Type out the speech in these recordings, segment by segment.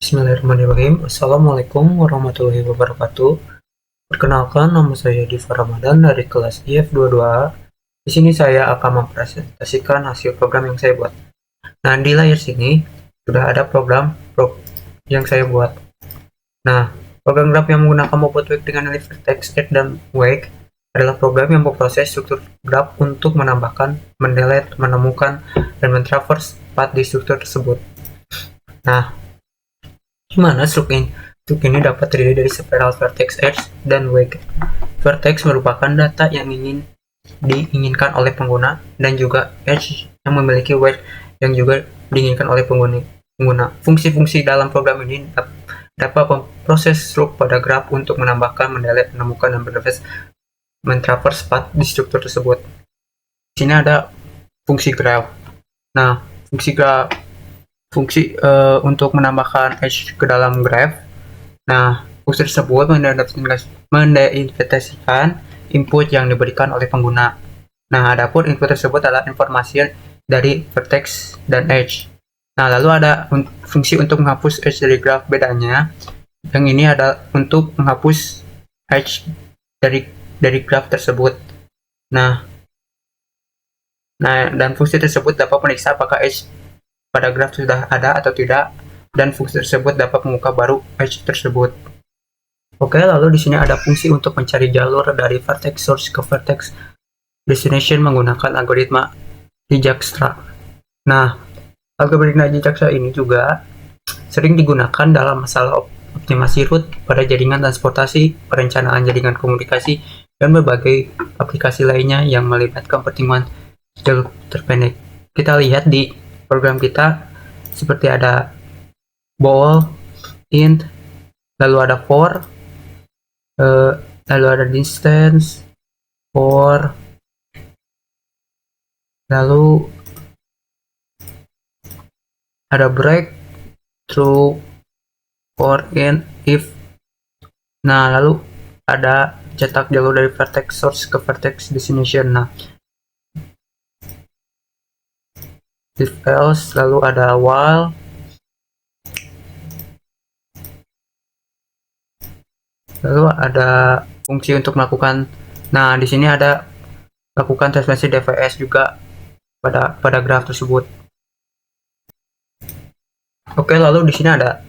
Bismillahirrahmanirrahim. Assalamualaikum warahmatullahi wabarakatuh. Perkenalkan, nama saya Diva Ramadan dari kelas IF22. Di sini saya akan mempresentasikan hasil program yang saya buat. Nah, di layar sini sudah ada program yang saya buat. Nah, program graph yang menggunakan bobot wake dengan nilai vertex, edge, dan wake adalah program yang memproses struktur graph untuk menambahkan, mendelete, menemukan, dan mentraverse path di struktur tersebut. Nah, gimana struktur ini dapat terdiri dari spiral, vertex, edge, dan wake. Vertex merupakan data yang diinginkan oleh pengguna, dan juga edge yang memiliki wake yang juga diinginkan oleh pengguna. Fungsi-fungsi dalam program ini dapat memproses struktur pada graf untuk menambahkan, mendelete, menemukan, dan mentraverse path di struktur tersebut. Di sini ada fungsi graph. Nah, fungsi untuk menambahkan edge ke dalam graph. Nah, fungsi tersebut mendeinvestasikan input yang diberikan oleh pengguna. Nah, adapun input tersebut adalah informasi dari vertex dan edge. Nah, lalu ada fungsi untuk menghapus edge dari graph. Bedanya, yang ini adalah untuk menghapus edge dari graph tersebut. Nah, dan fungsi tersebut dapat memeriksa apakah edge pada graf sudah ada atau tidak, dan fungsi tersebut dapat membuka baru edge tersebut. Oke, lalu di sini ada fungsi untuk mencari jalur dari vertex source ke vertex destination menggunakan algoritma Dijkstra. Nah, algoritma Dijkstra ini juga sering digunakan dalam masalah optimasi route pada jaringan transportasi, perencanaan jaringan komunikasi, dan berbagai aplikasi lainnya yang melibatkan pertimbangan jalur terpendek. Kita lihat di program kita seperti ada bool, int, lalu ada for, lalu ada distance, for, lalu ada break, true, for, int, if. Nah, lalu ada cetak jalur dari vertex source ke vertex destination. Nah, if else, lalu ada while, lalu ada fungsi untuk melakukan. Nah, di sini ada lakukan transformasi DVS juga pada graf tersebut. Oke, lalu di sini ada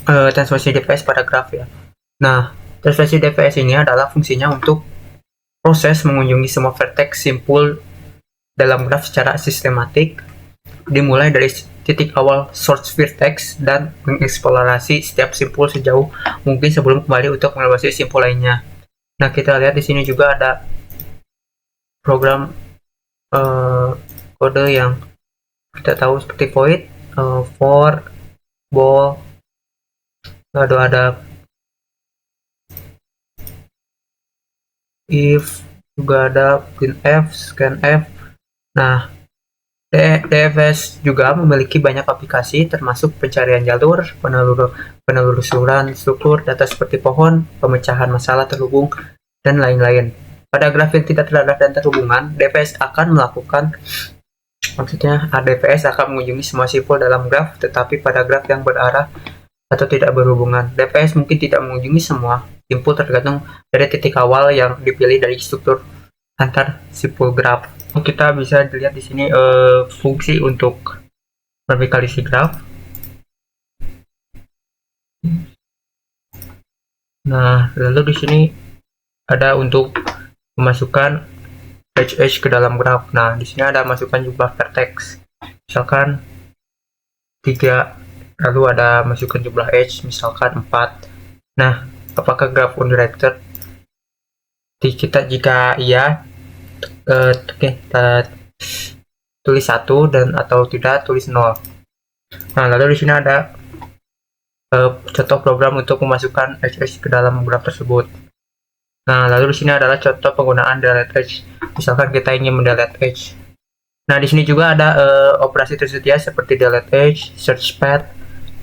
transformasi DVS pada graf ya. Nah, transformasi DVS ini adalah fungsinya untuk proses mengunjungi semua vertex simpul dalam graf secara sistematik, dimulai dari titik awal source vertex dan mengeksplorasi setiap simpul sejauh mungkin sebelum kembali untuk mengevaluasi simpul lainnya. Nah, kita lihat di sini juga ada program kode yang kita tahu seperti void, for, bool, lalu ada if, juga ada printf, scanf. Nah, DFS juga memiliki banyak aplikasi termasuk pencarian jalur, penelusuran struktur data seperti pohon, pemecahan masalah terhubung, dan lain-lain. Pada graf yang tidak terarah dan terhubungan, DFS akan mengunjungi semua simpul dalam graf, tetapi pada graf yang berarah atau tidak berhubungan, DFS mungkin tidak mengunjungi semua simpul tergantung dari titik awal yang dipilih dari struktur antar simpul graf. Kita bisa dilihat di sini fungsi untuk vertikalisi graf. Nah, lalu di sini ada untuk memasukkan edge ke dalam graf. Nah, di sini ada masukkan jumlah vertex, misalkan 3, lalu ada masukkan jumlah edge, misalkan 4. Nah, apakah graf undirected? Jika iya, kita tulis 1, dan atau tidak tulis 0. Nah, lalu di sini ada contoh program untuk memasukkan edge ke dalam graf tersebut. Nah, lalu di sini adalah contoh penggunaan delete edge. Misalkan kita ingin mendelete edge. Nah, di sini juga ada operasi tersedia seperti delete edge, search path,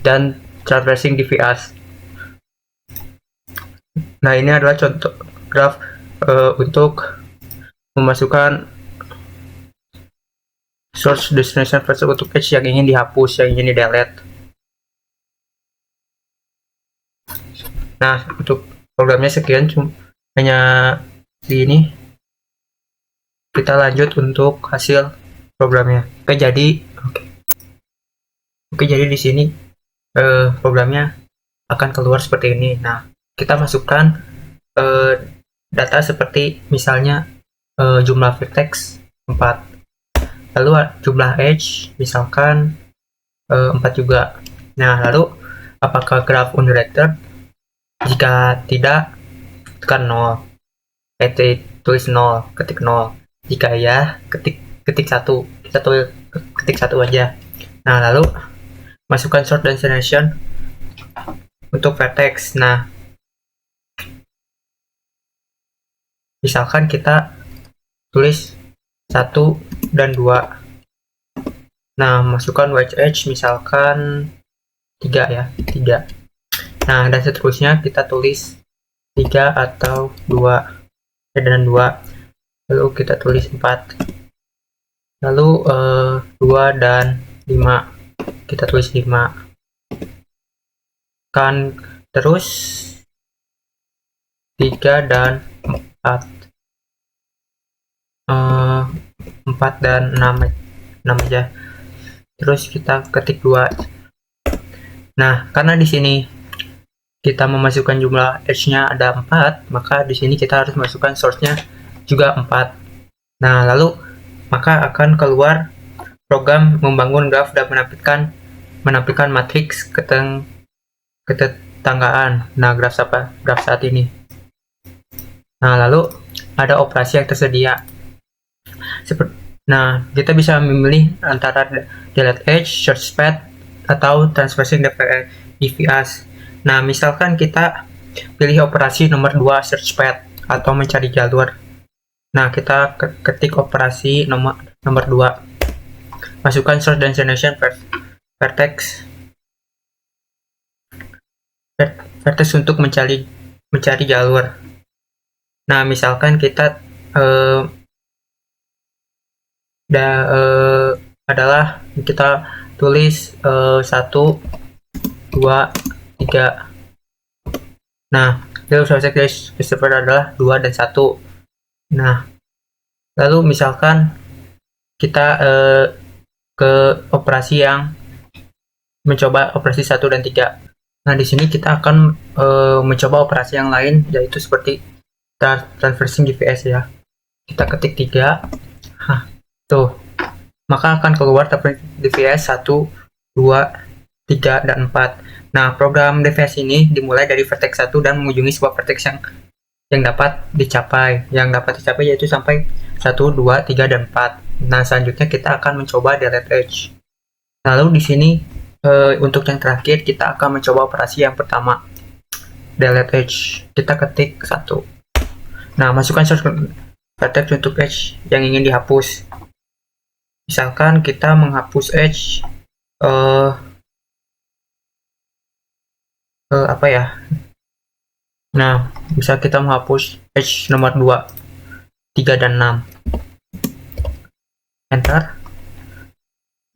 dan traversing DVS. Nah, ini adalah contoh graf untuk memasukkan source destination versus untuk edge yang ingin dihapus, yang ingin di delete. Nah, untuk programnya sekian, hanya di ini. Kita lanjut untuk hasil programnya. Oke, jadi di sini programnya akan keluar seperti ini. Nah, kita masukkan data seperti misalnya jumlah vertex 4, lalu jumlah edge misalkan 4 juga. Nah, lalu apakah graph undirected? Jika tidak, tekan 0. Tulis 0, ketik 0. Jika iya, ketik 1. Kita tulis ketik 1 aja. Nah, lalu masukkan sort destination untuk vertex. Nah, misalkan kita tulis 1 dan 2. Nah, masukkan wedge edge misalkan 3 ya, 3. Nah, dan seterusnya kita tulis 3 atau 2 dan 2. Lalu kita tulis 4. Lalu 2 dan 5. Kita tulis 5. Kan terus 3 dan 4. 4 dan 6 aja. Terus kita ketik 2. Nah, karena di sini kita memasukkan jumlah edge-nya ada 4, maka di sini kita harus masukkan source-nya juga 4. Nah, lalu maka akan keluar program membangun graf dan menampilkan matriks ketetanggaan. Nah, graf saat ini. Nah, lalu ada operasi yang tersedia. Nah, kita bisa memilih antara delete edge, search path, atau transversing DVS. Nah, misalkan kita pilih operasi nomor 2, search path, atau mencari jalur. Nah, kita ketik operasi nomor 2. Masukkan source destination vertex untuk mencari jalur. Nah, misalkan kita adalah kita tulis 1, 2, 3. Nah, jalur vertex adalah 2 dan 1. Nah, lalu misalkan kita ke operasi yang mencoba operasi 1 dan 3. Nah, di sini kita akan mencoba operasi yang lain, yaitu seperti transversing DVS ya. Kita ketik 3. Tuh. Maka akan keluar DVS 1, 2, 3, dan 4. Nah, program DVS ini dimulai dari vertex 1 dan mengunjungi sebuah vertex yang dapat dicapai. Yang dapat dicapai yaitu sampai 1, 2, 3, dan 4. Nah, selanjutnya kita akan mencoba delete edge. Lalu di sini untuk yang terakhir kita akan mencoba operasi yang pertama, delete edge. Kita ketik 1. Nah, masukkan source vertex untuk edge yang ingin dihapus. Misalkan kita menghapus edge apa ya? Nah, bisa kita menghapus edge nomor 2, 3, dan 6. Enter.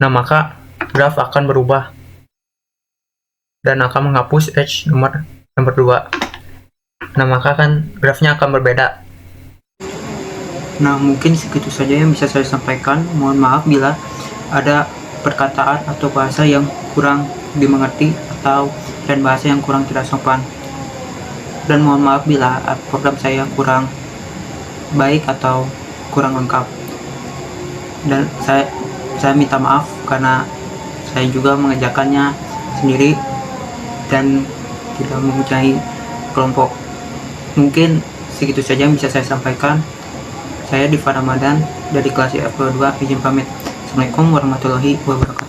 Nah, maka graf akan berubah dan akan menghapus edge nomor 2. Nah, maka kan grafnya akan berbeda. Nah, mungkin segitu saja yang bisa saya sampaikan. Mohon maaf bila ada perkataan atau bahasa yang kurang dimengerti dan bahasa yang kurang tidak sopan. Dan mohon maaf bila program saya kurang baik atau kurang lengkap. Dan saya minta maaf karena saya juga mengerjakannya sendiri dan tidak mempunyai kelompok. Mungkin segitu saja yang bisa saya sampaikan. Saya Diva Ramadan dari kelas IF 22, izin pamit. Assalamualaikum warahmatullahi wabarakatuh.